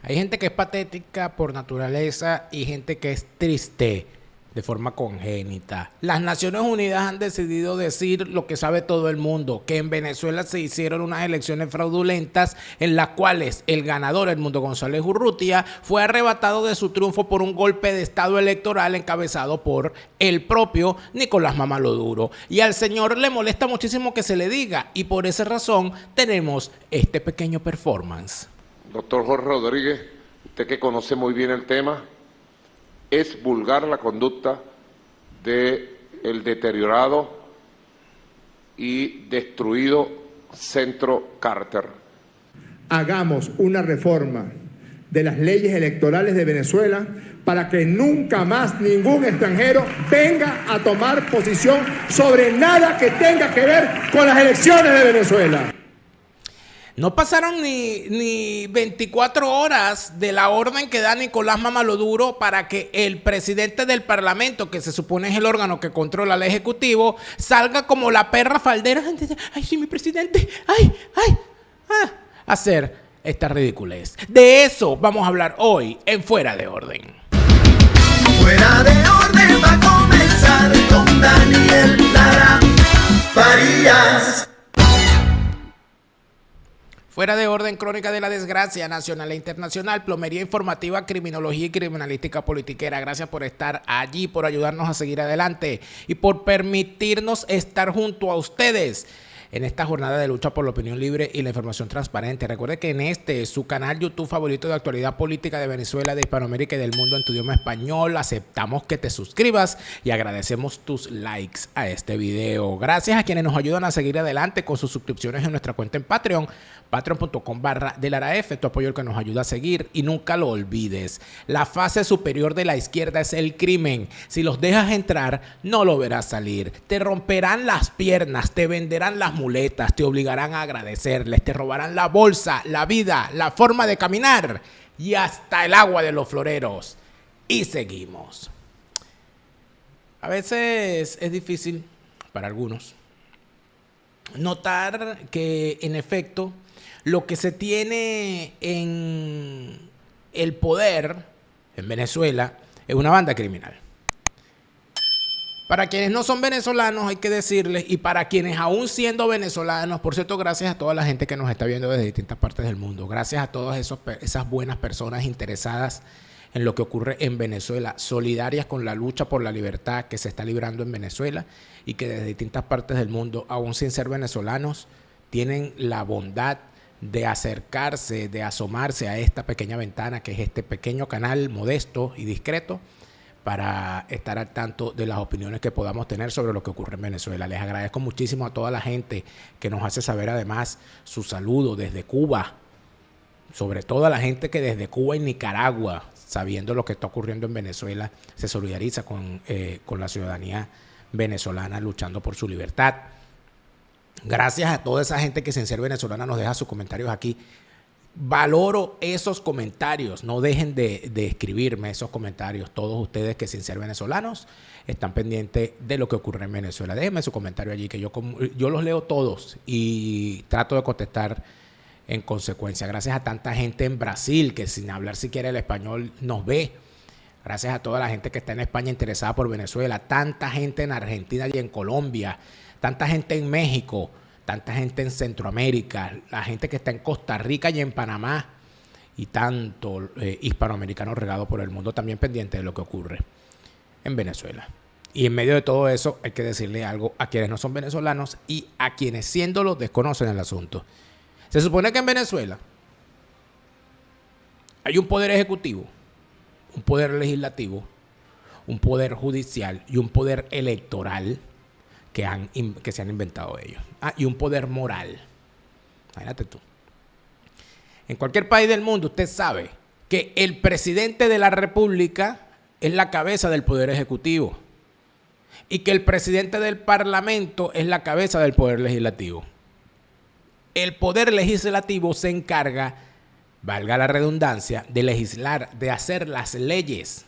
Hay gente que es patética por naturaleza y gente que es triste de forma congénita. Las Naciones Unidas han decidido decir lo que sabe todo el mundo, que en Venezuela se hicieron unas elecciones fraudulentas en las cuales el ganador, Edmundo González Urrutia, fue arrebatado de su triunfo por un golpe de estado electoral encabezado por el propio Nicolás Mamaloduro. Y al señor le molesta muchísimo que se le diga, y por esa razón tenemos este pequeño performance. Doctor Jorge Rodríguez, usted que conoce muy bien el tema, es vulgar la conducta del deteriorado y destruido Centro Carter. Hagamos una reforma de las leyes electorales de Venezuela para que nunca más ningún extranjero venga a tomar posición sobre nada que tenga que ver con las elecciones de Venezuela. No pasaron ni 24 horas de la orden que da Nicolás Mamaloduro para que el presidente del Parlamento, que se supone es el órgano que controla al Ejecutivo, salga como la perra faldera. ¡Ay, sí, mi presidente! Hacer esta ridiculez. De eso vamos a hablar hoy en Fuera de Orden. Fuera de Orden va a comenzar con Daniel Lara Farías. Fuera de Orden, crónica de la desgracia nacional e internacional, plomería informativa, criminología y criminalística politiquera. Gracias por estar allí, por ayudarnos a seguir adelante y por permitirnos estar junto a ustedes en esta jornada de lucha por la opinión libre y la información transparente. Recuerde que en este, su canal YouTube favorito de actualidad política de Venezuela, de Hispanoamérica y del mundo en tu idioma español, aceptamos que te suscribas y agradecemos tus likes a este video. Gracias a quienes nos ayudan a seguir adelante con sus suscripciones en nuestra cuenta en Patreon, patreon.com/delaraf, tu apoyo el que nos ayuda a seguir. Y nunca lo olvides, la fase superior de la izquierda es el crimen. Si los dejas entrar, no lo verás salir. Te romperán las piernas, te venderán las muletas, te obligarán a agradecerles, te robarán la bolsa, la vida, la forma de caminar y hasta el agua de los floreros. Y seguimos. A veces es difícil para algunos notar que en efecto lo que se tiene en el poder en Venezuela es una banda criminal. Para quienes no son venezolanos hay que decirles, y para quienes aún siendo venezolanos, por cierto, gracias a toda la gente que nos está viendo desde distintas partes del mundo, gracias a todas esas buenas personas interesadas en lo que ocurre en Venezuela, solidarias con la lucha por la libertad que se está librando en Venezuela y que desde distintas partes del mundo, aún sin ser venezolanos, tienen la bondad de acercarse, de asomarse a esta pequeña ventana que es este pequeño canal modesto y discreto, para estar al tanto de las opiniones que podamos tener sobre lo que ocurre en Venezuela. Les agradezco muchísimo a toda la gente que nos hace saber además su saludo desde Cuba, sobre todo a la gente que desde Cuba y Nicaragua, sabiendo lo que está ocurriendo en Venezuela, se solidariza con la ciudadanía venezolana luchando por su libertad. Gracias a toda esa gente que sin ser venezolana nos deja sus comentarios aquí. Valoro esos comentarios, no dejen de escribirme esos comentarios. Todos ustedes que sin ser venezolanos están pendientes de lo que ocurre en Venezuela. Déjenme su comentario allí, que yo los leo todos y trato de contestar en consecuencia. Gracias a tanta gente en Brasil que sin hablar siquiera el español nos ve. Gracias a toda la gente que está en España interesada por Venezuela. Tanta gente en Argentina y en Colombia. Tanta gente en México. Tanta gente en Centroamérica, la gente que está en Costa Rica y en Panamá, y tanto hispanoamericanos regados por el mundo también pendientes de lo que ocurre en Venezuela. Y en medio de todo eso hay que decirle algo a quienes no son venezolanos y a quienes siéndolo desconocen el asunto. Se supone que en Venezuela hay un poder ejecutivo, un poder legislativo, un poder judicial y un poder electoral que se han inventado ellos. Y un poder moral. Imagínate tú. En cualquier país del mundo usted sabe que el presidente de la República es la cabeza del poder ejecutivo y que el presidente del Parlamento es la cabeza del poder legislativo. El poder legislativo se encarga, valga la redundancia, de legislar, de hacer las leyes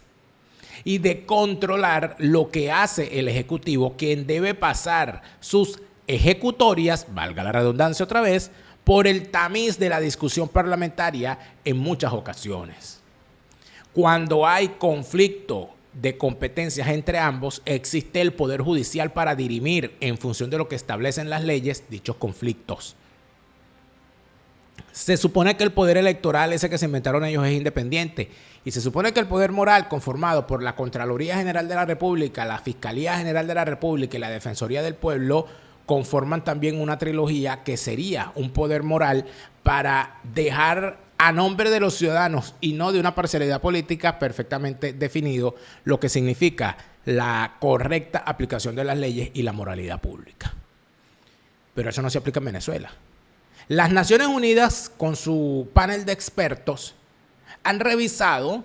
y de controlar lo que hace el Ejecutivo, quien debe pasar sus ejecutorias, valga la redundancia otra vez, por el tamiz de la discusión parlamentaria en muchas ocasiones. Cuando hay conflicto de competencias entre ambos, existe el Poder Judicial para dirimir en función de lo que establecen las leyes dichos conflictos. Se supone que el poder electoral, ese que se inventaron ellos, es independiente. Y se supone que el poder moral, conformado por la Contraloría General de la República, la Fiscalía General de la República y la Defensoría del Pueblo, conforman también una trilogía que sería un poder moral para dejar a nombre de los ciudadanos y no de una parcialidad política perfectamente definido lo que significa la correcta aplicación de las leyes y la moralidad pública. Pero eso no se aplica en Venezuela. Las Naciones Unidas, con su panel de expertos, han revisado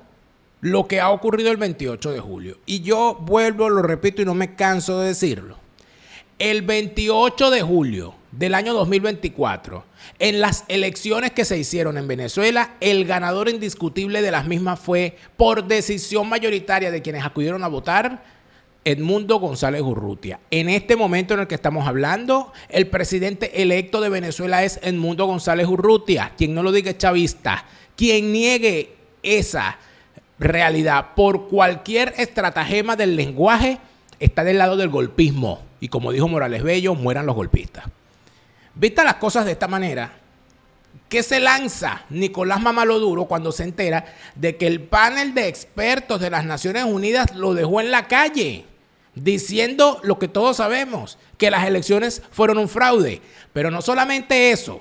lo que ha ocurrido el 28 de julio. Y yo vuelvo, lo repito y no me canso de decirlo. El 28 de julio del año 2024, en las elecciones que se hicieron en Venezuela, el ganador indiscutible de las mismas fue, por decisión mayoritaria de quienes acudieron a votar, Edmundo González Urrutia. En este momento en el que estamos hablando, el presidente electo de Venezuela es Edmundo González Urrutia. Quien no lo diga es chavista. Quien niegue esa realidad por cualquier estratagema del lenguaje está del lado del golpismo. Y como dijo Morales Bello, mueran los golpistas. Vistas las cosas de esta manera, ¿qué se lanza Nicolás Mamaloduro cuando se entera de que el panel de expertos de las Naciones Unidas lo dejó en la calle? Diciendo lo que todos sabemos, que las elecciones fueron un fraude. Pero no solamente eso,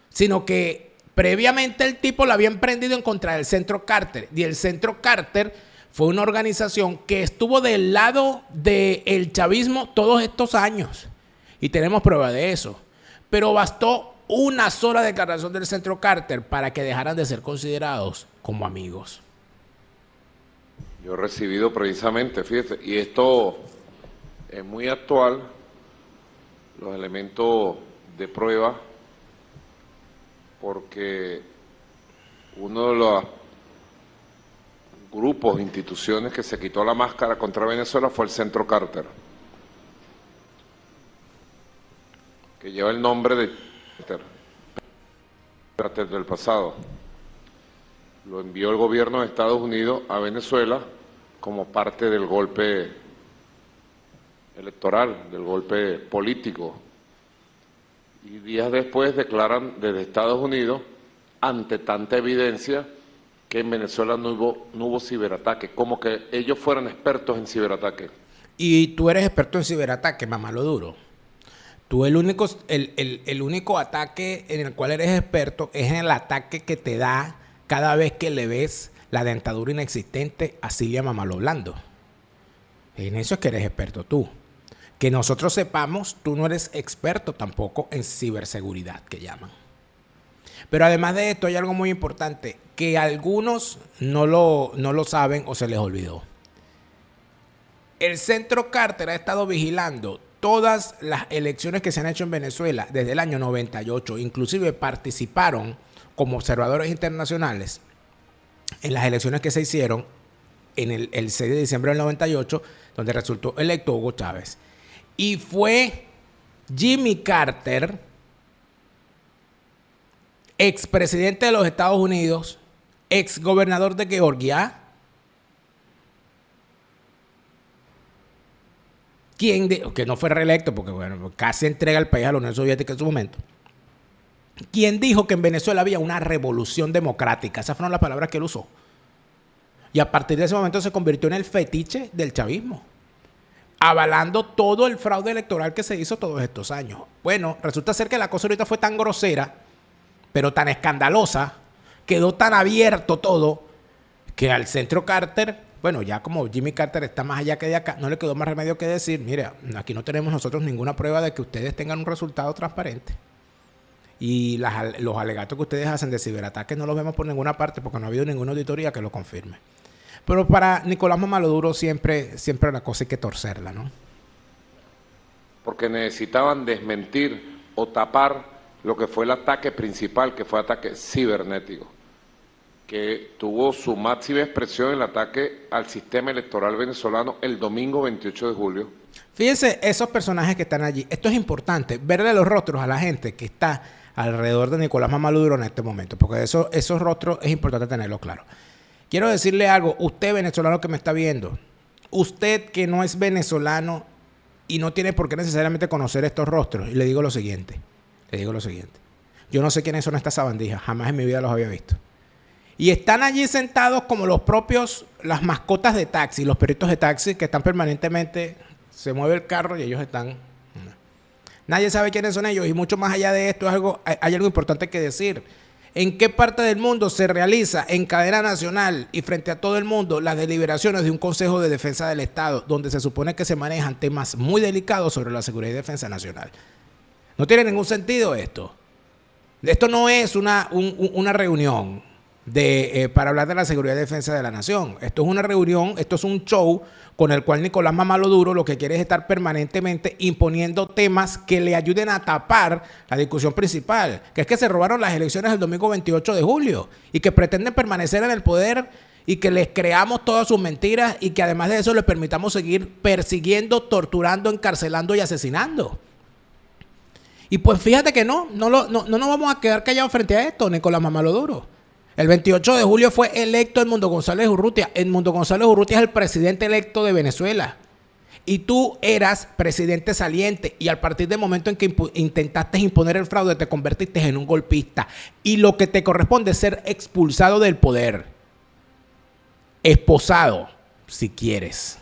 sino que previamente el tipo lo había emprendido en contra del Centro Carter. Y el Centro Carter fue una organización que estuvo del lado del chavismo todos estos años. Y tenemos prueba de eso. Pero bastó una sola declaración del Centro Carter para que dejaran de ser considerados como amigos. Yo he recibido precisamente, fíjate, y esto es muy actual, los elementos de prueba, porque uno de los grupos, instituciones que se quitó la máscara contra Venezuela fue el Centro Carter, que lleva el nombre de Carter del pasado. Lo envió el gobierno de Estados Unidos a Venezuela como parte del golpe electoral, del golpe político. Y días después declaran desde Estados Unidos, ante tanta evidencia, que en Venezuela no hubo ciberataque, como que ellos fueran expertos en ciberataque. Y tú eres experto en ciberataque, Mamaloduro. Tú el único ataque en el cual eres experto es en el ataque que te da cada vez que le ves la dentadura inexistente a Cilia Mamaloblando. En eso es que eres experto tú. Que nosotros sepamos, tú no eres experto tampoco en ciberseguridad, que llaman. Pero además de esto hay algo muy importante, que algunos no lo saben o se les olvidó. El Centro Carter ha estado vigilando todas las elecciones que se han hecho en Venezuela desde el año 98. Inclusive participaron como observadores internacionales en las elecciones que se hicieron en el 6 de diciembre del 98, donde resultó electo Hugo Chávez. Y fue Jimmy Carter, expresidente de los Estados Unidos, exgobernador de Georgia, que no fue reelecto porque bueno, casi entrega el país a la Unión Soviética en su momento, quien dijo que en Venezuela había una revolución democrática. Esas fueron las palabras que él usó. Y a partir de ese momento se convirtió en el fetiche del chavismo, avalando todo el fraude electoral que se hizo todos estos años. Bueno, resulta ser que la cosa ahorita fue tan grosera, pero tan escandalosa, quedó tan abierto todo, que al Centro Carter, bueno, ya como Jimmy Carter está más allá que de acá, no le quedó más remedio que decir, mira, aquí no tenemos nosotros ninguna prueba de que ustedes tengan un resultado transparente. Y los alegatos que ustedes hacen de ciberataques no los vemos por ninguna parte porque no ha habido ninguna auditoría que lo confirme. Pero para Nicolás Mamaloduro siempre la cosa hay que torcerla, ¿no? Porque necesitaban desmentir o tapar lo que fue el ataque principal, que fue ataque cibernético, que tuvo su máxima expresión en el ataque al sistema electoral venezolano el domingo 28 de julio. Fíjense esos personajes que están allí. Esto es importante, verle los rostros a la gente que está alrededor de Nicolás Maduro en este momento, porque esos rostros es importante tenerlos claros. Quiero decirle algo, usted venezolano que me está viendo, usted que no es venezolano y no tiene por qué necesariamente conocer estos rostros, y le digo lo siguiente, yo no sé quiénes son estas sabandijas, jamás en mi vida los había visto. Y están allí sentados como las mascotas de taxi, los perritos de taxi que están permanentemente, se mueve el carro y ellos están. Nadie sabe quiénes son ellos y mucho más allá de esto hay algo importante que decir. ¿En qué parte del mundo se realiza en cadena nacional y frente a todo el mundo las deliberaciones de un Consejo de Defensa del Estado donde se supone que se manejan temas muy delicados sobre la seguridad y defensa nacional? No tiene ningún sentido esto. Esto no es una reunión para hablar de la seguridad y defensa de la nación. Esto es una reunión, esto es un show con el cual Nicolás Maduro lo que quiere es estar permanentemente imponiendo temas que le ayuden a tapar la discusión principal, que es que se robaron las elecciones el domingo 28 de julio y que pretenden permanecer en el poder y que les creamos todas sus mentiras y que además de eso les permitamos seguir persiguiendo, torturando, encarcelando y asesinando. Y pues fíjate que no nos vamos a quedar callados frente a esto, Nicolás Maduro. El 28 de julio fue electo Edmundo González Urrutia. Edmundo González Urrutia es el presidente electo de Venezuela. Y tú eras presidente saliente. Y a partir del momento en que intentaste imponer el fraude, te convertiste en un golpista. Y lo que te corresponde es ser expulsado del poder. Esposado, si quieres.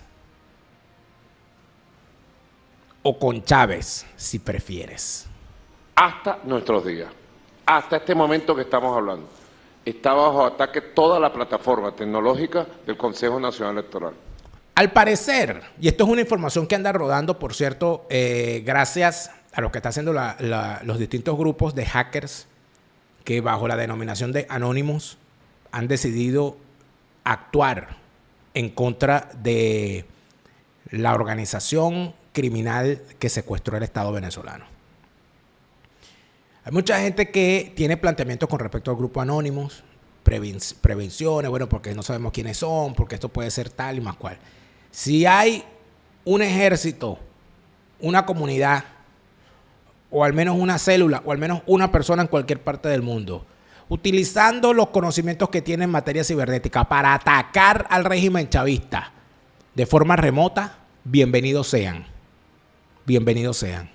O con Chávez, si prefieres. Hasta nuestros días, hasta este momento que estamos hablando, está bajo ataque toda la plataforma tecnológica del Consejo Nacional Electoral. Al parecer, y esto es una información que anda rodando, por cierto, gracias a lo que está haciendo los distintos grupos de hackers que bajo la denominación de Anonymous han decidido actuar en contra de la organización criminal que secuestró el Estado venezolano. Hay mucha gente que tiene planteamientos con respecto al grupo Anonymous, prevenciones, bueno, porque no sabemos quiénes son, porque esto puede ser tal y más cual. Si hay un ejército, una comunidad, o al menos una célula, o al menos una persona en cualquier parte del mundo, utilizando los conocimientos que tiene en materia cibernética para atacar al régimen chavista de forma remota, bienvenidos sean. Bienvenidos sean.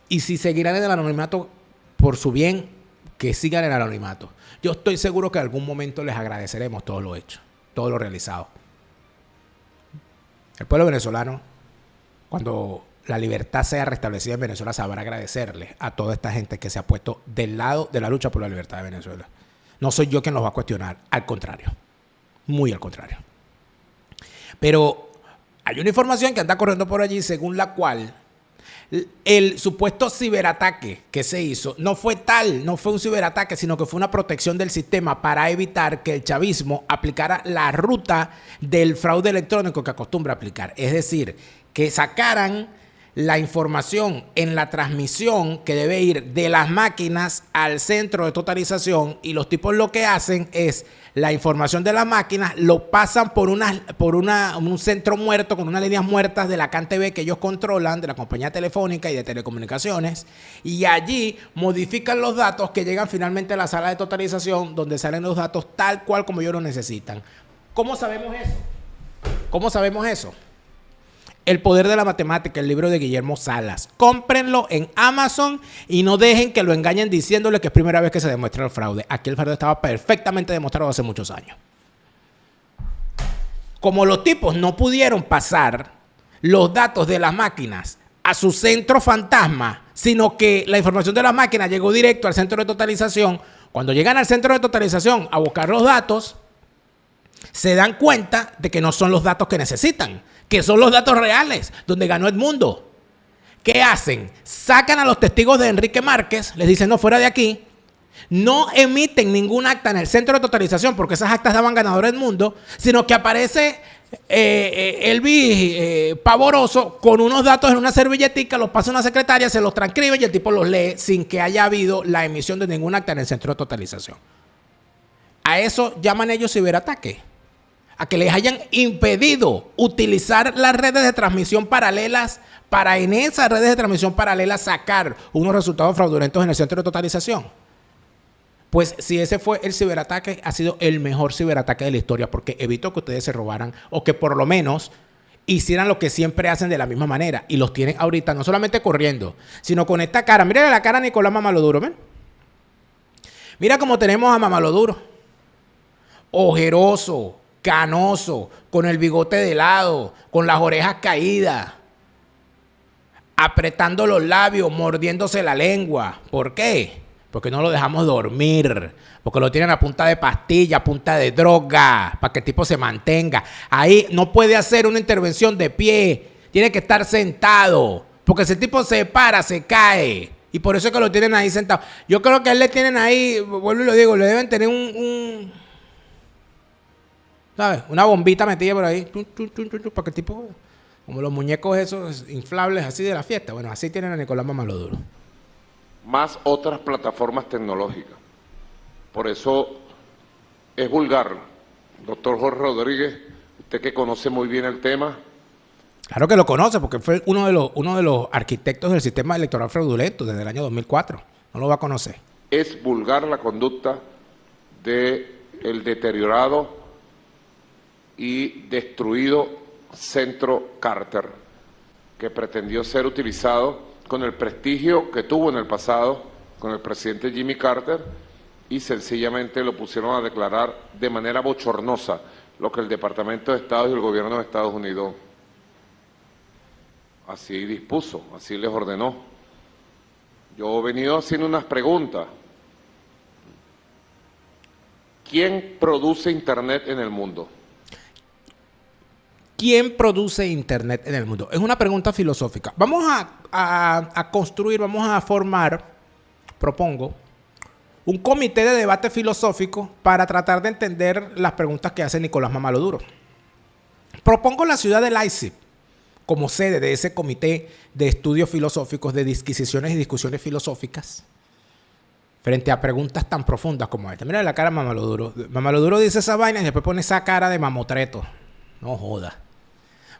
Y si seguirán en el anonimato, por su bien, que sigan en el anonimato. Yo estoy seguro que en algún momento les agradeceremos todo lo hecho, todo lo realizado. El pueblo venezolano, cuando la libertad sea restablecida en Venezuela, sabrá agradecerle a toda esta gente que se ha puesto del lado de la lucha por la libertad de Venezuela. No soy yo quien los va a cuestionar, al contrario, muy al contrario. Pero hay una información que anda corriendo por allí según la cual el supuesto ciberataque que se hizo no fue un ciberataque, sino que fue una protección del sistema para evitar que el chavismo aplicara la ruta del fraude electrónico que acostumbra aplicar. Es decir, que sacaran la información en la transmisión que debe ir de las máquinas al centro de totalización, y los tipos lo que hacen es la información de las máquinas lo pasan por un centro muerto con unas líneas muertas de la CanTV que ellos controlan, de la compañía telefónica y de telecomunicaciones, y allí modifican los datos que llegan finalmente a la sala de totalización donde salen los datos tal cual como ellos los necesitan. ¿Cómo sabemos eso? ¿Cómo sabemos eso? El poder de la matemática, el libro de Guillermo Salas. Cómprenlo en Amazon y no dejen que lo engañen diciéndole que es primera vez que se demuestra el fraude. Aquí el fraude estaba perfectamente demostrado hace muchos años. Como los tipos no pudieron pasar los datos de las máquinas a su centro fantasma, sino que la información de las máquinas llegó directo al centro de totalización, cuando llegan al centro de totalización a buscar los datos, se dan cuenta de que no son los datos que necesitan, que son los datos reales, donde ganó Edmundo. ¿Qué hacen? Sacan a los testigos de Enrique Márquez, les dicen no, fuera de aquí, no emiten ningún acta en el centro de totalización porque esas actas daban ganador Edmundo, sino que aparece Elvis pavoroso con unos datos en una servilletica, los pasa a una secretaria, se los transcribe y el tipo los lee sin que haya habido la emisión de ningún acta en el centro de totalización. A eso llaman ellos ciberataque. a que les hayan impedido utilizar las redes de transmisión paralelas para en esas redes de transmisión paralelas sacar unos resultados fraudulentos en el centro de totalización. Pues si ese fue el ciberataque, ha sido el mejor ciberataque de la historia porque evitó que ustedes se robaran o que por lo menos hicieran lo que siempre hacen de la misma manera. Y los tienen ahorita no solamente corriendo, sino con esta cara. Mira la cara de Nicolás Mamaloduro, ¿ven? Mira cómo tenemos a Mamaloduro. Ojeroso, canoso, con el bigote de lado, con las orejas caídas, apretando los labios, mordiéndose la lengua. ¿Por qué? Porque no lo dejamos dormir, porque lo tienen a punta de pastilla, a punta de droga, para que el tipo se mantenga. Ahí no puede hacer una intervención de pie, tiene que estar sentado, porque si el tipo se para, se cae. Y por eso es que lo tienen ahí sentado. Yo creo que a él le tienen ahí, vuelvo y lo digo, le deben tener ¿sabes? Una bombita metida por ahí, para que el tipo, como los muñecos esos inflables así de la fiesta. Bueno, así tienen a Nicolás Mamaloduro. Más otras plataformas tecnológicas. Por eso es vulgar, doctor Jorge Rodríguez, usted que conoce muy bien el tema. Claro que lo conoce, porque fue uno de los arquitectos del sistema electoral fraudulento desde el año 2004. No lo va a conocer. Es vulgar la conducta del deteriorado y destruido Centro Carter, que pretendió ser utilizado con el prestigio que tuvo en el pasado con el presidente Jimmy Carter y sencillamente lo pusieron a declarar de manera bochornosa lo que el Departamento de Estado y el gobierno de Estados Unidos así dispuso, así les ordenó. Yo he venido haciendo unas preguntas. ¿Quién produce Internet en el mundo? ¿Quién produce Internet en el mundo? Es una pregunta filosófica. Vamos a construir, vamos a formar, propongo, un comité de debate filosófico para tratar de entender las preguntas que hace Nicolás Mamaloduro. Propongo la ciudad de Leipzig como sede de ese comité de estudios filosóficos, de disquisiciones y discusiones filosóficas, frente a preguntas tan profundas como esta. Mira la cara de Mamaloduro. Mamaloduro dice esa vaina y después pone esa cara de mamotreto. No joda.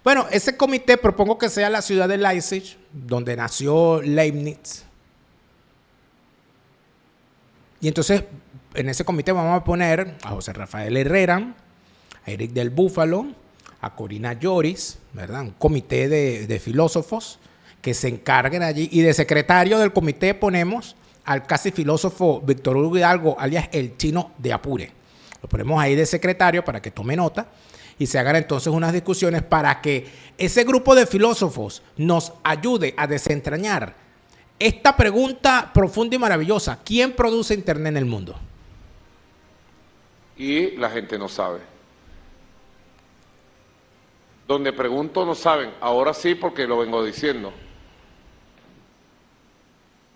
Bueno, ese comité propongo que sea la ciudad de Leipzig, donde nació Leibniz. Y entonces, en ese comité vamos a poner a José Rafael Herrera, a Eric del Búfalo, a Corina Lloris, ¿verdad? Un comité de filósofos que se encarguen allí. Y de secretario del comité ponemos al casi filósofo Víctor Hugo Hidalgo, alias el Chino de Apure. Lo ponemos ahí de secretario para que tome nota. Y se hagan entonces unas discusiones para que ese grupo de filósofos nos ayude a desentrañar esta pregunta profunda y maravillosa. ¿Quién produce Internet en el mundo? Y la gente no sabe. Donde pregunto no saben. Ahora sí, porque lo vengo diciendo.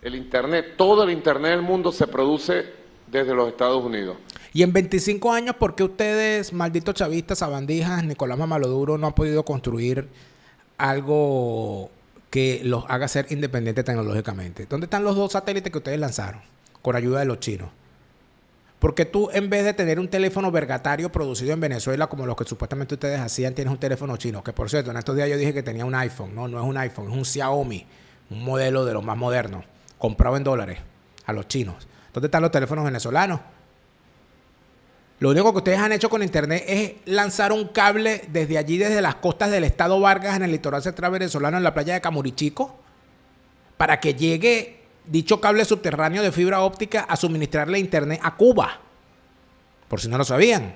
El Internet, todo el Internet del mundo se produce desde los Estados Unidos. Y en 25 años, ¿por qué ustedes, malditos chavistas, sabandijas, Nicolás Mamaloduro, no han podido construir algo que los haga ser independientes tecnológicamente? ¿Dónde están los 2 satélites que ustedes lanzaron con ayuda de los chinos? Porque tú, en vez de tener un teléfono vergatario producido en Venezuela, como los que supuestamente ustedes hacían, tienes un teléfono chino. Que por cierto, en estos días yo dije que tenía un iPhone. No, no es un iPhone, es un Xiaomi, un modelo de los más modernos, comprado en dólares a los chinos. ¿Dónde están los teléfonos venezolanos? Lo único que ustedes han hecho con Internet es lanzar un cable desde allí, desde las costas del estado Vargas, en el litoral central venezolano, en la playa de Camurichico, para que llegue dicho cable subterráneo de fibra óptica a suministrarle Internet a Cuba. Por si no lo sabían.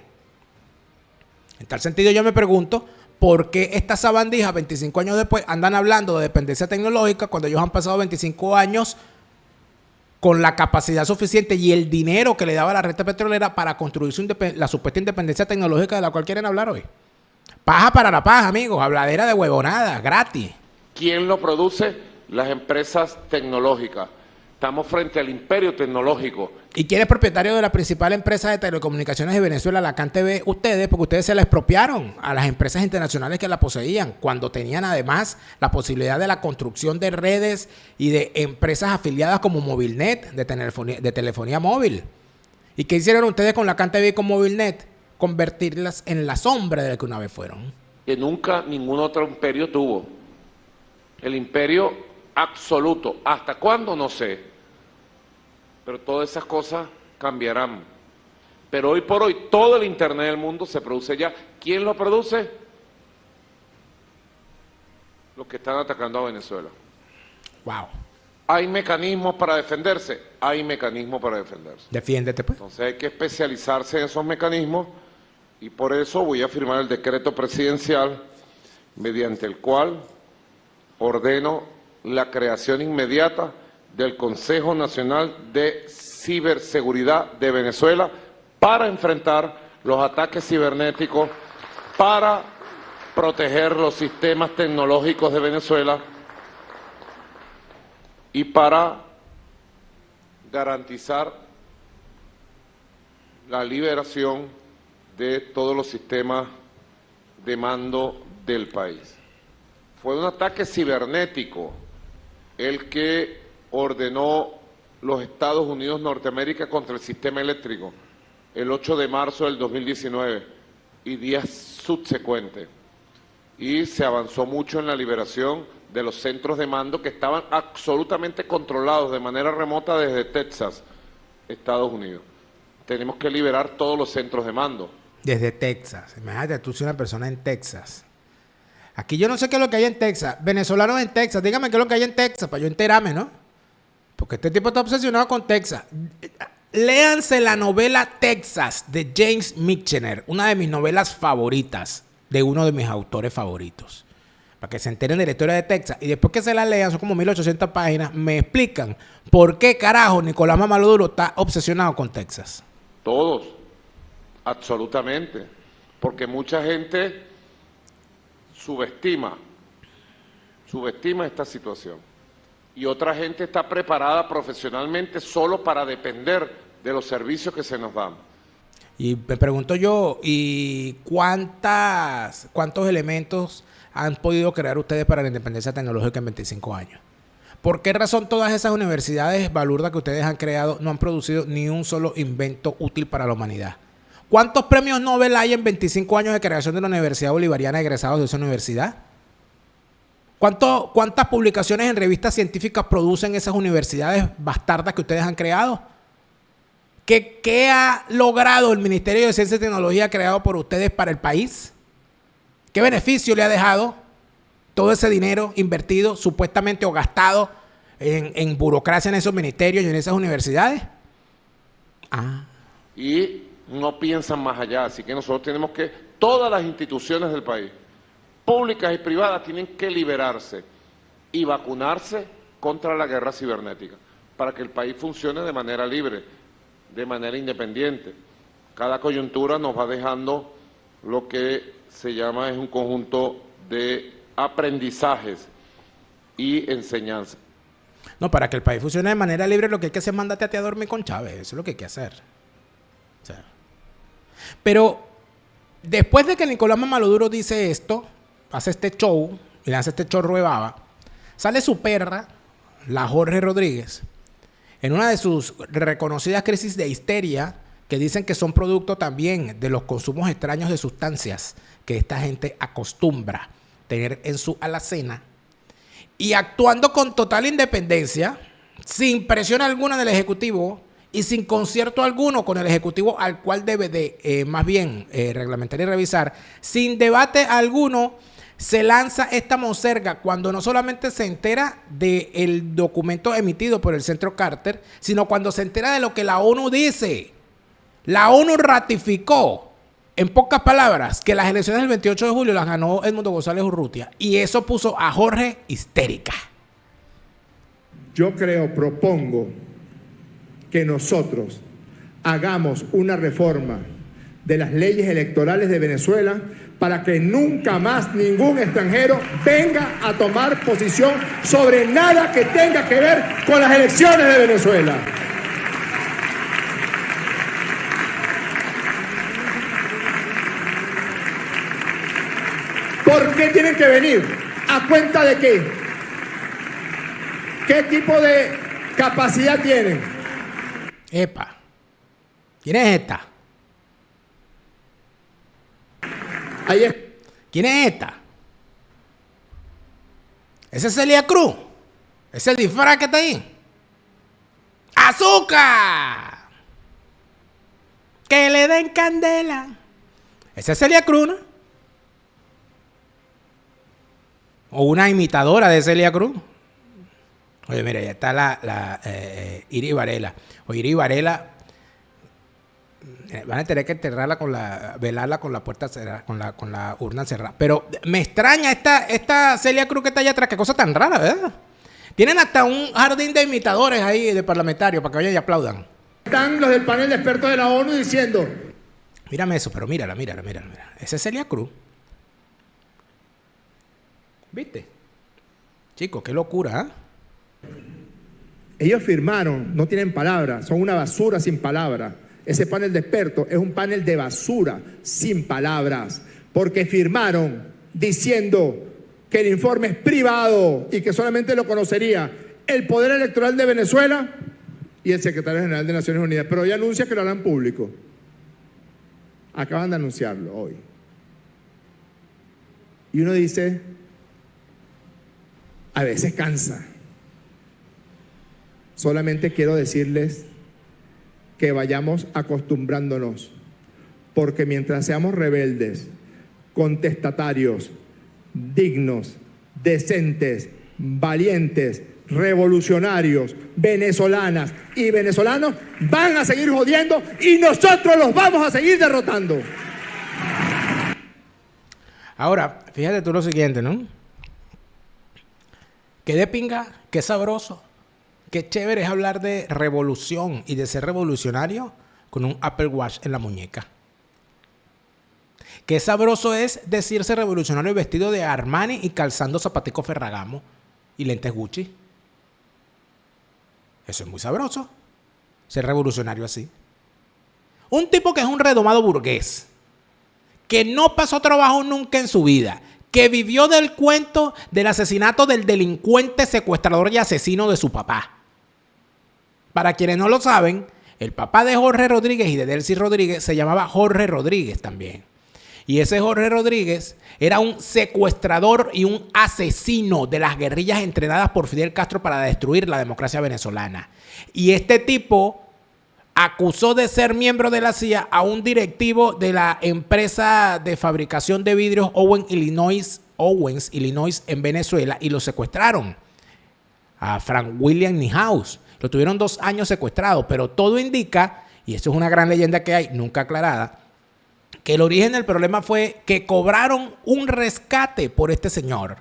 En tal sentido yo me pregunto, ¿por qué estas sabandijas 25 años después andan hablando de dependencia tecnológica cuando ellos han pasado 25 años con la capacidad suficiente y el dinero que le daba la red petrolera para construir la supuesta independencia tecnológica de la cual quieren hablar hoy? Paja para la paja, amigos. Habladera de huevonada, gratis. ¿Quién lo produce? Las empresas tecnológicas. Estamos frente al imperio tecnológico. ¿Y quién es propietario de la principal empresa de telecomunicaciones de Venezuela, la CanTV? Ustedes, porque ustedes se la expropiaron a las empresas internacionales que la poseían, cuando tenían además la posibilidad de la construcción de redes y de empresas afiliadas como Movilnet, de telefonía móvil. ¿Y qué hicieron ustedes con la CanTV y con Movilnet? convertirlas en la sombra de lo que una vez fueron. Que nunca ningún otro imperio tuvo. El imperio absoluto. ¿Hasta cuándo? No sé. Pero todas esas cosas cambiarán. Pero hoy por hoy todo el Internet del mundo se produce ya. ¿Quién lo produce? Los que están atacando a Venezuela. Wow. ¿Hay mecanismos para defenderse? Hay mecanismos para defenderse. Defiéndete, pues. Entonces hay que especializarse en esos mecanismos y por eso voy a firmar el decreto presidencial mediante el cual ordeno la creación inmediata del Consejo Nacional de Ciberseguridad de Venezuela para enfrentar los ataques cibernéticos, para proteger los sistemas tecnológicos de Venezuela y para garantizar la liberación de todos los sistemas de mando del país. Fue un ataque cibernético el que ordenó los Estados Unidos de Norteamérica contra el sistema eléctrico el 8 de marzo del 2019 y días subsecuentes. Y se avanzó mucho en la liberación de los centros de mando que estaban absolutamente controlados de manera remota desde Texas, Estados Unidos. Tenemos que liberar todos los centros de mando. Desde Texas. Imagínate, tú si una persona en Texas. Aquí yo no sé qué es lo que hay en Texas. Venezolanos en Texas, dígame qué es lo que hay en Texas para yo enterarme, ¿no? Porque este tipo está obsesionado con Texas. Léanse la novela Texas de James Michener, una de mis novelas favoritas, de uno de mis autores favoritos. Para que se enteren de la historia de Texas. Y después que se la lean, son como 1800 páginas, me explican por qué carajo Nicolás Maduro está obsesionado con Texas. Todos, absolutamente. Porque mucha gente subestima esta situación. Y otra gente está preparada profesionalmente solo para depender de los servicios que se nos dan. Y me pregunto yo, ¿y cuántos elementos han podido crear ustedes para la independencia tecnológica en 25 años? ¿Por qué razón todas esas universidades balurdas que ustedes han creado no han producido ni un solo invento útil para la humanidad? ¿Cuántos premios Nobel hay en 25 años de creación de la Universidad Bolivariana egresados de esa universidad? ¿Cuántas publicaciones en revistas científicas producen esas universidades bastardas que ustedes han creado? ¿Qué ha logrado el Ministerio de Ciencia y Tecnología creado por ustedes para el país? ¿Qué beneficio le ha dejado todo ese dinero invertido supuestamente o gastado en burocracia en esos ministerios y en esas universidades? Y no piensan más allá, así que nosotros tenemos que, todas las instituciones del país, públicas y privadas, tienen que liberarse y vacunarse contra la guerra cibernética para que el país funcione de manera libre, de manera independiente. Cada coyuntura nos va dejando lo que se llama es un conjunto de aprendizajes y enseñanzas. No, para que el país funcione de manera libre lo que hay que hacer es mandarte a dormir con Chávez. Eso es lo que hay que hacer. O sea, pero después de que Nicolás Maduro dice esto, hace este show y le hace este chorro de baba, sale su perra, la Jorge Rodríguez, en una de sus reconocidas crisis de histeria, que dicen que son producto también de los consumos extraños de sustancias que esta gente acostumbra tener en su alacena, y actuando con total independencia, sin presión alguna del Ejecutivo y sin concierto alguno con el Ejecutivo, al cual debe de, más bien, reglamentar y revisar, sin debate alguno, se lanza esta monserga cuando no solamente se entera del documento emitido por el Centro Carter, sino cuando se entera de lo que la ONU dice. La ONU ratificó, en pocas palabras, que las elecciones del 28 de julio las ganó Edmundo González Urrutia. Y eso puso a Jorge histérica. Yo propongo que nosotros hagamos una reforma de las leyes electorales de Venezuela para que nunca más ningún extranjero venga a tomar posición sobre nada que tenga que ver con las elecciones de Venezuela. ¿Por qué tienen que venir? ¿A cuenta de qué? ¿Qué tipo de capacidad tienen? Epa, ¿quién es esta? Ahí es. ¿Quién es esta? Ese es Celia Cruz. Ese disfraz que está ahí. ¡Azúcar! Que le den candela. Esa es Celia Cruz, ¿no? O una imitadora de Celia Cruz. Oye, mira, ya está la Iri Varela. O Iri Varela, van a tener que enterrarla velarla con la puerta cerrada, con la urna cerrada. Pero me extraña esta Celia Cruz que está allá atrás. Qué cosa tan rara, ¿verdad? Tienen hasta un jardín de imitadores ahí, de parlamentarios, para que vayan y aplaudan. Están los del panel de expertos de la ONU diciendo. Mírame eso, pero mírala. Esa es Celia Cruz. ¿Viste? Chicos, qué locura, ¿eh? Ellos firmaron, no tienen palabras, son una basura sin palabras. Ese panel de expertos es un panel de basura sin palabras, porque firmaron diciendo que el informe es privado y que solamente lo conocería el Poder Electoral de Venezuela y el Secretario General de Naciones Unidas. Pero hoy anuncia que lo harán público. Acaban de anunciarlo hoy. Y uno dice, a veces cansa. Solamente quiero decirles que vayamos acostumbrándonos, porque mientras seamos rebeldes, contestatarios, dignos, decentes, valientes, revolucionarios, venezolanas y venezolanos van a seguir jodiendo y nosotros los vamos a seguir derrotando. Ahora, fíjate tú lo siguiente, ¿no? Qué de pinga, qué sabroso, qué chévere es hablar de revolución y de ser revolucionario con un Apple Watch en la muñeca. Qué sabroso es decirse revolucionario vestido de Armani y calzando zapaticos Ferragamo y lentes Gucci. Eso es muy sabroso, ser revolucionario así. Un tipo que es un redomado burgués, que no pasó trabajo nunca en su vida, que vivió del cuento del asesinato del delincuente, secuestrador y asesino de su papá. Para quienes no lo saben, el papá de Jorge Rodríguez y de Delcy Rodríguez se llamaba Jorge Rodríguez también. Y ese Jorge Rodríguez era un secuestrador y un asesino de las guerrillas entrenadas por Fidel Castro para destruir la democracia venezolana. Y este tipo acusó de ser miembro de la CIA a un directivo de la empresa de fabricación de vidrios Owens, Illinois, en Venezuela, y lo secuestraron. A Frank William Niehaus. Lo tuvieron 2 años secuestrado, pero todo indica, y esto es una gran leyenda que hay, nunca aclarada, que el origen del problema fue que cobraron un rescate por este señor.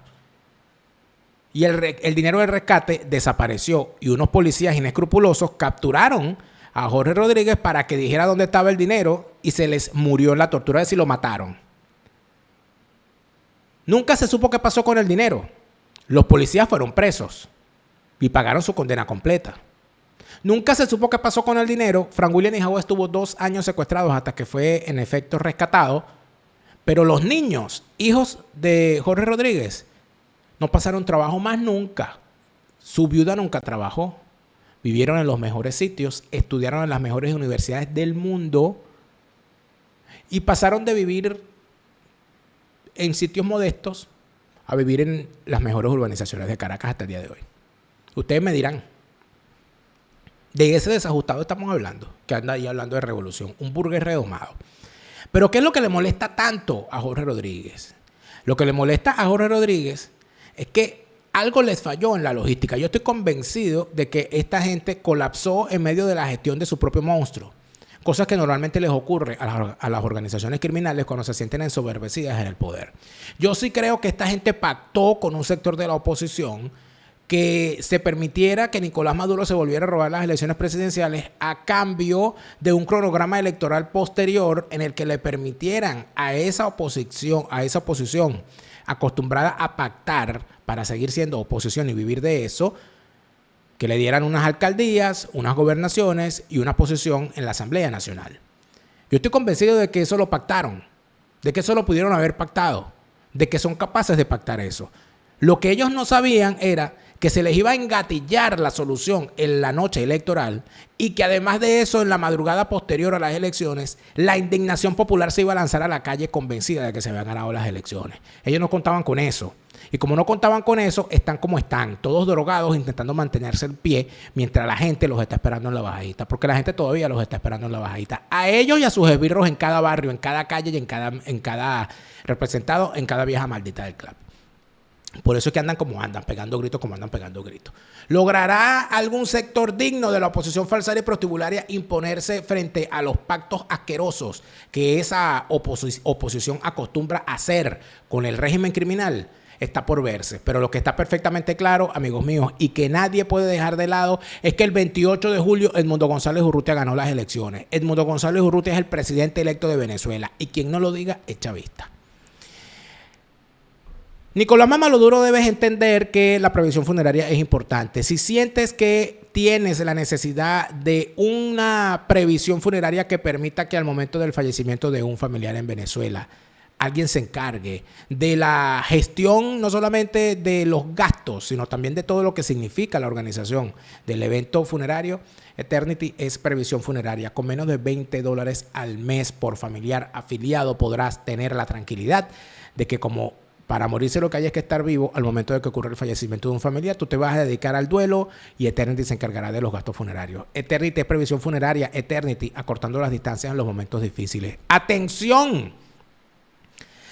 Y el dinero del rescate desapareció. Y unos policías inescrupulosos capturaron a Jorge Rodríguez para que dijera dónde estaba el dinero y se les murió en la tortura de si lo mataron. Nunca se supo qué pasó con el dinero. Los policías fueron presos y pagaron su condena completa. Nunca se supo qué pasó con el dinero. Frank William Niehaus estuvo 2 años secuestrados hasta que fue en efecto rescatado. Pero los niños, hijos de Jorge Rodríguez, no pasaron trabajo más nunca. Su viuda nunca trabajó. Vivieron en los mejores sitios, estudiaron en las mejores universidades del mundo y pasaron de vivir en sitios modestos a vivir en las mejores urbanizaciones de Caracas hasta el día de hoy. Ustedes me dirán, de ese desajustado estamos hablando, que anda ahí hablando de revolución, un burgués redomado. Pero ¿qué es lo que le molesta tanto a Jorge Rodríguez? Lo que le molesta a Jorge Rodríguez es que algo les falló en la logística. Yo estoy convencido de que esta gente colapsó en medio de la gestión de su propio monstruo. Cosas que normalmente les ocurre a las organizaciones criminales cuando se sienten ensoberbecidas en el poder. Yo sí creo que esta gente pactó con un sector de la oposición que se permitiera que Nicolás Maduro se volviera a robar las elecciones presidenciales a cambio de un cronograma electoral posterior en el que le permitieran a esa oposición acostumbrada a pactar para seguir siendo oposición y vivir de eso, que le dieran unas alcaldías, unas gobernaciones y una posición en la Asamblea Nacional. Yo estoy convencido de que eso lo pactaron, de que eso lo pudieron haber pactado, de que son capaces de pactar eso. Lo que ellos no sabían era que se les iba a engatillar la solución en la noche electoral y que además de eso, en la madrugada posterior a las elecciones, la indignación popular se iba a lanzar a la calle convencida de que se habían ganado las elecciones. Ellos no contaban con eso. Y como no contaban con eso, están como están, todos drogados intentando mantenerse en pie mientras la gente los está esperando en la bajadita, porque la gente todavía los está esperando en la bajadita. A ellos y a sus esbirros en cada barrio, en cada calle y en cada representado, en cada vieja maldita del club. Por eso es que andan como andan, pegando gritos como andan pegando gritos. ¿Logrará algún sector digno de la oposición falsaria y prostibularia imponerse frente a los pactos asquerosos que esa oposición acostumbra a hacer con el régimen criminal? Está por verse, pero lo que está perfectamente claro, amigos míos, y que nadie puede dejar de lado, es que el 28 de julio Edmundo González Urrutia ganó las elecciones. Edmundo González Urrutia es el presidente electo de Venezuela, y quien no lo diga es chavista. Nicolás Mamaloduro, debes entender que la previsión funeraria es importante. Si sientes que tienes la necesidad de una previsión funeraria que permita que al momento del fallecimiento de un familiar en Venezuela, alguien se encargue de la gestión no solamente de los gastos, sino también de todo lo que significa la organización del evento funerario, Eternity es previsión funeraria. Con menos de $20 al mes por familiar afiliado podrás tener la tranquilidad de que como para morirse lo que hay es que estar vivo al momento de que ocurra el fallecimiento de un familiar, tú te vas a dedicar al duelo y Eternity se encargará de los gastos funerarios. Eternity es previsión funeraria. Eternity acortando las distancias en los momentos difíciles. ¡Atención!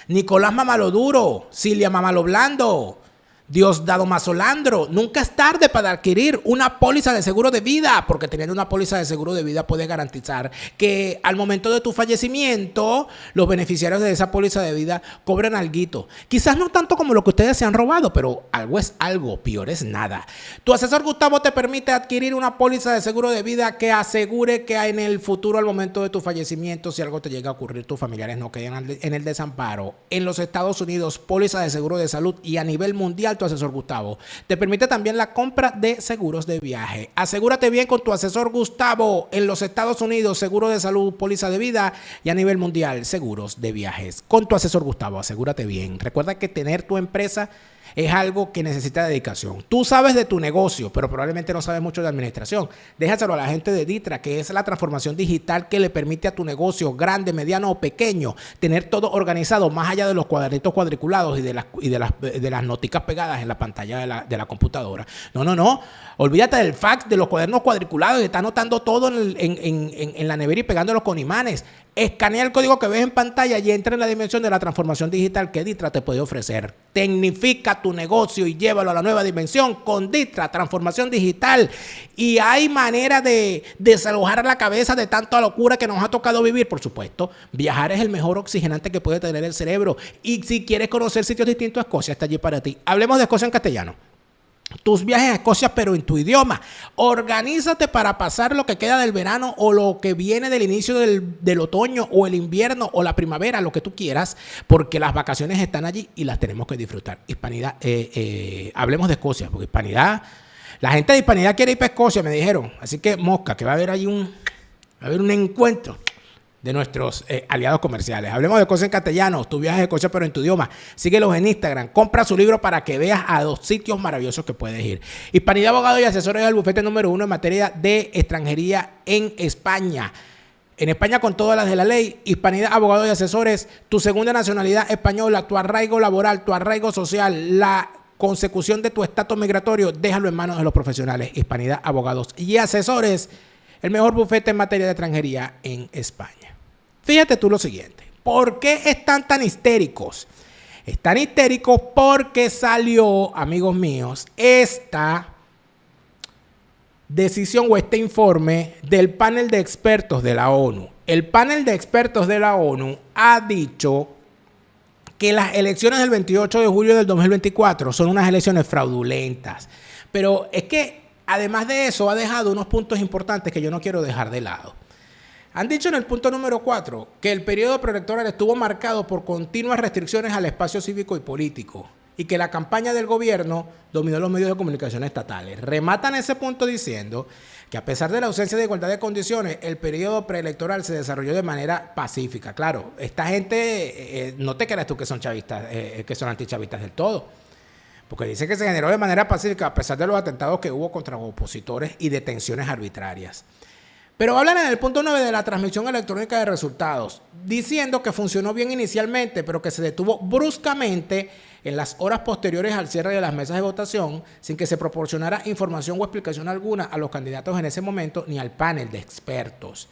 Nicolás Mamaloduro, Cilia Mamaloblando, Diosdado Mazolandro, nunca es tarde para adquirir una póliza de seguro de vida, porque teniendo una póliza de seguro de vida puedes garantizar que al momento de tu fallecimiento los beneficiarios de esa póliza de vida cobren alguito. Quizás no tanto como lo que ustedes se han robado, pero algo es algo, peor es nada. Tu asesor Gustavo te permite adquirir una póliza de seguro de vida que asegure que en el futuro, al momento de tu fallecimiento, si algo te llega a ocurrir, tus familiares no queden en el desamparo. En los Estados Unidos, póliza de seguro de salud, y a nivel mundial, tu asesor Gustavo te permite también la compra de seguros de viaje. Asegúrate bien con tu asesor Gustavo. En los Estados Unidos, seguro de salud, póliza de vida, y a nivel mundial, seguros de viajes. Con tu asesor Gustavo, asegúrate bien. Recuerda que tener tu empresa es algo que necesita dedicación. Tú sabes de tu negocio, pero probablemente no sabes mucho de administración. Déjaselo a la gente de Ditra, que es la transformación digital que le permite a tu negocio, grande, mediano o pequeño, tener todo organizado más allá de los cuadernitos cuadriculados y de las noticas pegadas en la pantalla de la computadora. No. Olvídate del fax, de los cuadernos cuadriculados, y está anotando todo en la nevera y pegándolos con imanes. Escanea el código que ves en pantalla y entra en la dimensión de la transformación digital que Ditra te puede ofrecer. Tecnifica tu negocio y llévalo a la nueva dimensión con Ditra, transformación digital. Y hay manera de desalojar la cabeza de tanta locura que nos ha tocado vivir. Por supuesto, viajar es el mejor oxigenante que puede tener el cerebro. Y si quieres conocer sitios distintos, Escocia está allí para ti. Hablemos de Escocia en castellano. Tus viajes a Escocia, pero en tu idioma. Organízate para pasar lo que queda del verano o lo que viene del inicio del otoño o el invierno o la primavera, lo que tú quieras, porque las vacaciones están allí y las tenemos que disfrutar. Hispanidad, hablemos de Escocia, porque Hispanidad, la gente de Hispanidad quiere ir para Escocia, me dijeron. Así que mosca, que va a haber ahí un encuentro de nuestros aliados comerciales. Hablemos de Escocia en castellano, tu viaje a Escocia pero en tu idioma. Síguelos en Instagram, compra su libro para que veas a 2 sitios maravillosos que puedes ir. Hispanidad, abogado y asesores del bufete número 1 en materia de extranjería en España. En España con todas las de la ley. Hispanidad, abogados y asesores, tu segunda nacionalidad española, tu arraigo laboral, tu arraigo social, la consecución de tu estatus migratorio, déjalo en manos de los profesionales. Hispanidad, abogados y asesores, el mejor bufete en materia de extranjería en España. Fíjate tú lo siguiente. ¿Por qué están tan histéricos? Están histéricos porque salió, amigos míos, esta decisión o este informe del panel de expertos de la ONU. El panel de expertos de la ONU ha dicho que las elecciones del 28 de julio del 2024 son unas elecciones fraudulentas. Pero es que, además de eso, ha dejado unos puntos importantes que yo no quiero dejar de lado. Han dicho en el punto número 4 que el periodo preelectoral estuvo marcado por continuas restricciones al espacio cívico y político y que la campaña del gobierno dominó los medios de comunicación estatales. Rematan ese punto diciendo que a pesar de la ausencia de igualdad de condiciones, el periodo preelectoral se desarrolló de manera pacífica. Claro, esta gente, no te creas tú que son chavistas, que son antichavistas del todo. Porque dice que se generó de manera pacífica a pesar de los atentados que hubo contra opositores y detenciones arbitrarias. Pero hablan en el punto 9 de la transmisión electrónica de resultados, diciendo que funcionó bien inicialmente, pero que se detuvo bruscamente en las horas posteriores al cierre de las mesas de votación, sin que se proporcionara información o explicación alguna a los candidatos en ese momento ni al panel de expertos.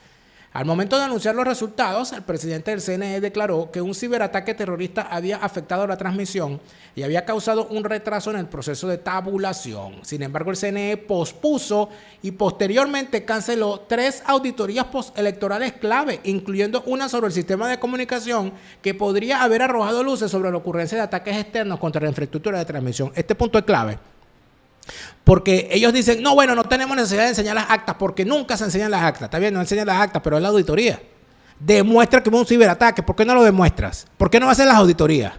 Al momento de anunciar los resultados, el presidente del CNE declaró que un ciberataque terrorista había afectado la transmisión y había causado un retraso en el proceso de tabulación. Sin embargo, el CNE pospuso y posteriormente canceló 3 auditorías postelectorales clave, incluyendo una sobre el sistema de comunicación que podría haber arrojado luces sobre la ocurrencia de ataques externos contra la infraestructura de transmisión. Este punto es clave. Porque ellos dicen, no, bueno, no tenemos necesidad de enseñar las actas porque nunca se enseñan las actas. Está bien, no enseñan las actas, pero es la auditoría. Demuestra que hubo un ciberataque. ¿Por qué no lo demuestras? ¿Por qué no haces las auditorías?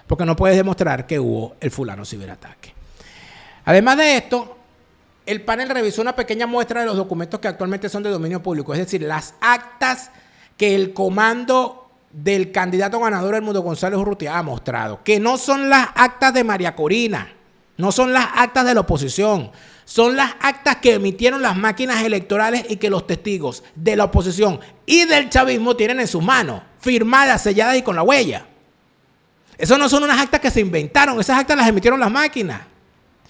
Porque no puedes demostrar que hubo el fulano ciberataque. Además de esto, el panel revisó una pequeña muestra de los documentos que actualmente son de dominio público. Es decir, las actas que el comando del candidato ganador Edmundo González Urrutia ha mostrado. Que no son las actas de María Corina. No son las actas de la oposición, son las actas que emitieron las máquinas electorales y que los testigos de la oposición y del chavismo tienen en sus manos, firmadas, selladas y con la huella. Esas no son unas actas que se inventaron, esas actas las emitieron las máquinas.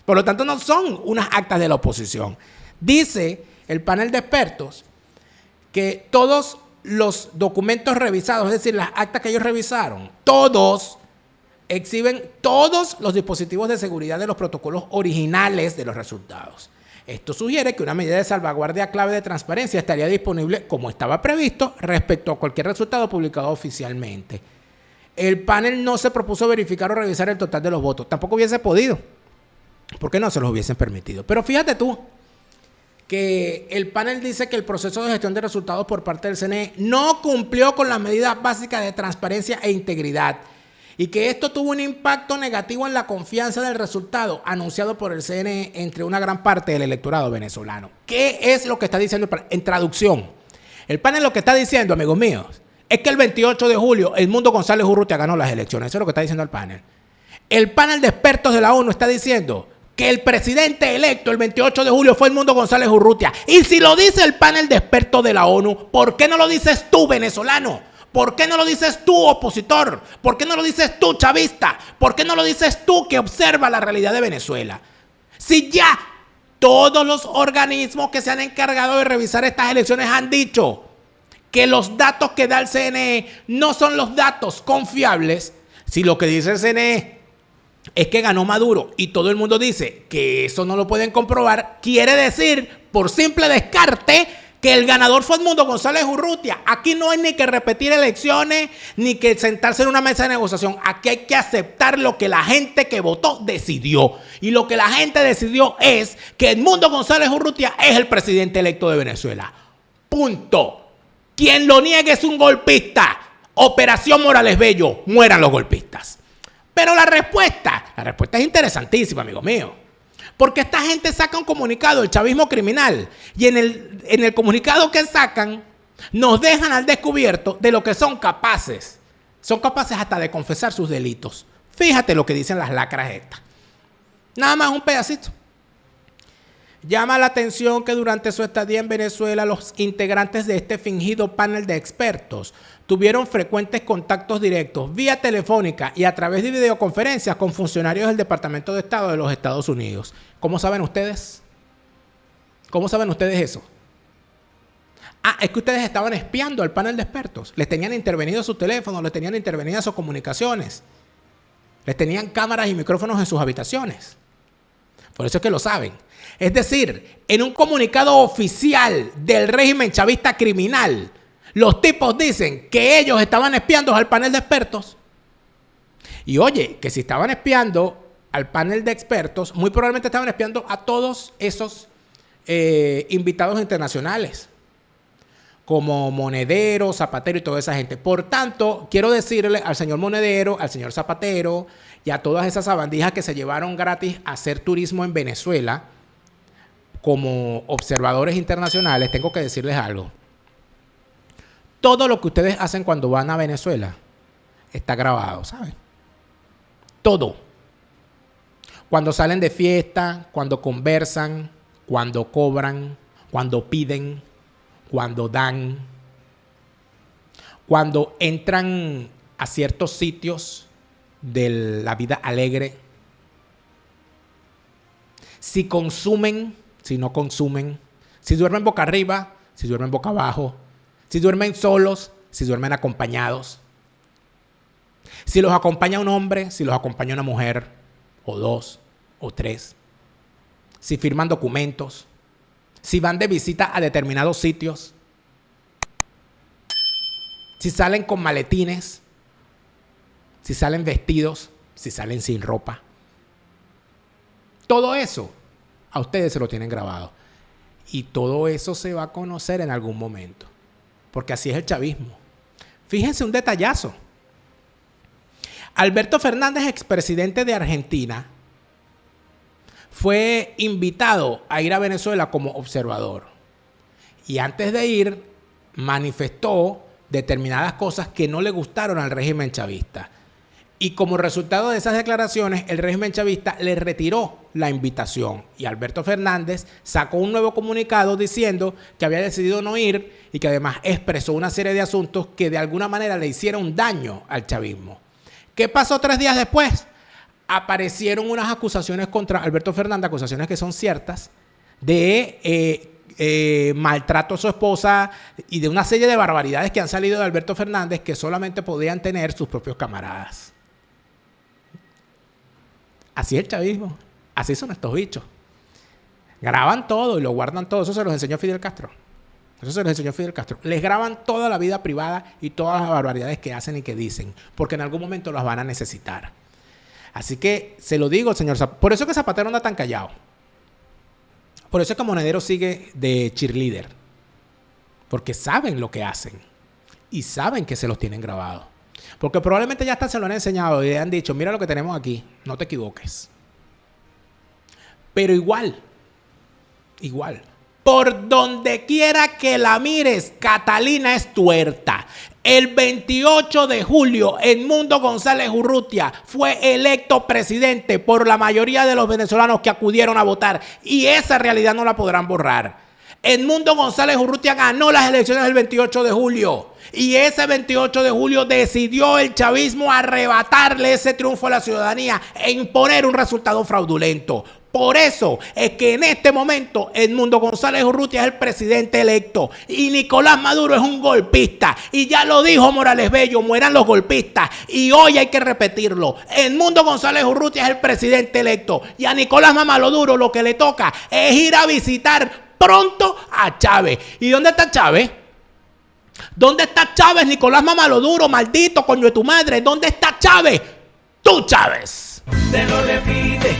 Por lo tanto, no son unas actas de la oposición. Dice el panel de expertos que todos los documentos revisados, es decir, las actas que ellos revisaron, todos exhiben todos los dispositivos de seguridad de los protocolos originales de los resultados. Esto sugiere que una medida de salvaguardia clave de transparencia estaría disponible como estaba previsto respecto a cualquier resultado publicado oficialmente. El panel no se propuso verificar o revisar el total de los votos. Tampoco hubiese podido, porque no se los hubiesen permitido. Pero fíjate tú que el panel dice que el proceso de gestión de resultados por parte del CNE no cumplió con las medidas básicas de transparencia e integridad, y que esto tuvo un impacto negativo en la confianza del resultado anunciado por el CNE entre una gran parte del electorado venezolano. ¿Qué es lo que está diciendo el panel? En traducción, el panel lo que está diciendo, amigos míos, es que el 28 de julio Edmundo González Urrutia ganó las elecciones. Eso es lo que está diciendo el panel. El panel de expertos de la ONU está diciendo que el presidente electo el 28 de julio fue Edmundo González Urrutia. Y si lo dice el panel de expertos de la ONU, ¿por qué no lo dices tú, venezolano? ¿Por qué no lo dices tú, opositor? ¿Por qué no lo dices tú, chavista? ¿Por qué no lo dices tú que observa la realidad de Venezuela? Si ya todos los organismos que se han encargado de revisar estas elecciones han dicho que los datos que da el CNE no son los datos confiables, si lo que dice el CNE es que ganó Maduro y todo el mundo dice que eso no lo pueden comprobar, quiere decir, por simple descarte, que el ganador fue Edmundo González Urrutia. Aquí no hay ni que repetir elecciones, ni que sentarse en una mesa de negociación. Aquí hay que aceptar lo que la gente que votó decidió. Y lo que la gente decidió es que Edmundo González Urrutia es el presidente electo de Venezuela. Punto. Quien lo niegue es un golpista. Operación Morales Bello. Mueran los golpistas. Pero la respuesta es interesantísima, amigo mío. Porque esta gente saca un comunicado, el chavismo criminal, y en el comunicado que sacan nos dejan al descubierto de lo que son capaces. Son capaces hasta de confesar sus delitos. Fíjate lo que dicen las lacras estas. Nada más un pedacito. Llama la atención que durante su estadía en Venezuela los integrantes de este fingido panel de expertos tuvieron frecuentes contactos directos vía telefónica y a través de videoconferencias con funcionarios del Departamento de Estado de los Estados Unidos. ¿Cómo saben ustedes? ¿Cómo saben ustedes eso? Ah, es que ustedes estaban espiando al panel de expertos. Les tenían intervenido sus teléfonos, les tenían intervenidas sus comunicaciones. Les tenían cámaras y micrófonos en sus habitaciones. Por eso es que lo saben. Es decir, en un comunicado oficial del régimen chavista criminal, los tipos dicen que ellos estaban espiando al panel de expertos. Y oye, que si estaban espiando al panel de expertos, muy probablemente estaban espiando a todos esos invitados internacionales, como Monedero, Zapatero y toda esa gente. Por tanto, quiero decirle al señor Monedero, al señor Zapatero y a todas esas sabandijas que se llevaron gratis a hacer turismo en Venezuela como observadores internacionales, tengo que decirles algo. Todo lo que ustedes hacen cuando van a Venezuela está grabado, ¿saben? Todo. Cuando salen de fiesta, cuando conversan, cuando cobran, cuando piden, cuando dan, cuando entran a ciertos sitios de la vida alegre, si consumen, si no consumen, si duermen boca arriba, si duermen boca abajo, si duermen solos, si duermen acompañados, si los acompaña un hombre, si los acompaña una mujer, o dos, o tres, si firman documentos, si van de visita a determinados sitios, si salen con maletines, si salen vestidos, si salen sin ropa. Todo eso a ustedes se lo tienen grabado. Y todo eso se va a conocer en algún momento. Porque así es el chavismo. Fíjense un detallazo. Alberto Fernández, expresidente de Argentina, fue invitado a ir a Venezuela como observador. Y antes de ir, manifestó determinadas cosas que no le gustaron al régimen chavista. Y como resultado de esas declaraciones, el régimen chavista le retiró la invitación. Y Alberto Fernández sacó un nuevo comunicado diciendo que había decidido no ir y que además expresó una serie de asuntos que de alguna manera le hicieron daño al chavismo. ¿Qué pasó 3 días después? Aparecieron unas acusaciones contra Alberto Fernández, acusaciones que son ciertas, de maltrato a su esposa y de una serie de barbaridades que han salido de Alberto Fernández que solamente podían tener sus propios camaradas. Así es el chavismo. Así son estos bichos. Graban todo y lo guardan todo. Eso se los enseñó Fidel Castro. Les graban toda la vida privada y todas las barbaridades que hacen y que dicen. Porque en algún momento las van a necesitar. Así que se lo digo, señor Zapatero. Por eso es que Zapatero anda tan callado. Por eso es que Monedero sigue de cheerleader. Porque saben lo que hacen. Y saben que se los tienen grabados. Porque probablemente ya hasta se lo han enseñado y le han dicho, mira lo que tenemos aquí, no te equivoques. Pero igual, por donde quiera que la mires, Catalina es tuerta. El 28 de julio, Edmundo González Urrutia fue electo presidente por la mayoría de los venezolanos que acudieron a votar. Y esa realidad no la podrán borrar. Edmundo González Urrutia ganó las elecciones del 28 de julio. Y ese 28 de julio decidió el chavismo arrebatarle ese triunfo a la ciudadanía e imponer un resultado fraudulento. Por eso es que en este momento Edmundo González Urrutia es el presidente electo y Nicolás Maduro es un golpista. Y ya lo dijo Morales Bello, mueran los golpistas. Y hoy hay que repetirlo. Edmundo González Urrutia es el presidente electo y a Nicolás Mamaduro lo que le toca es ir a visitar pronto a Chávez. ¿Y dónde está Chávez? ¿Dónde está Chávez, Nicolás Mamaduro, maldito coño de tu madre? ¿Dónde está Chávez? Tú, Chávez. Te lo repite,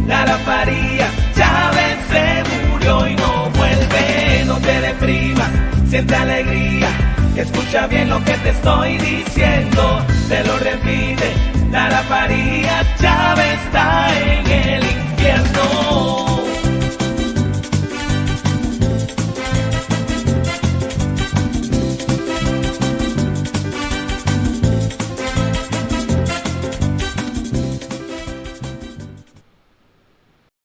Lara Farías. Chávez se murió y no vuelve. No te deprimas, siente alegría. Escucha bien lo que te estoy diciendo.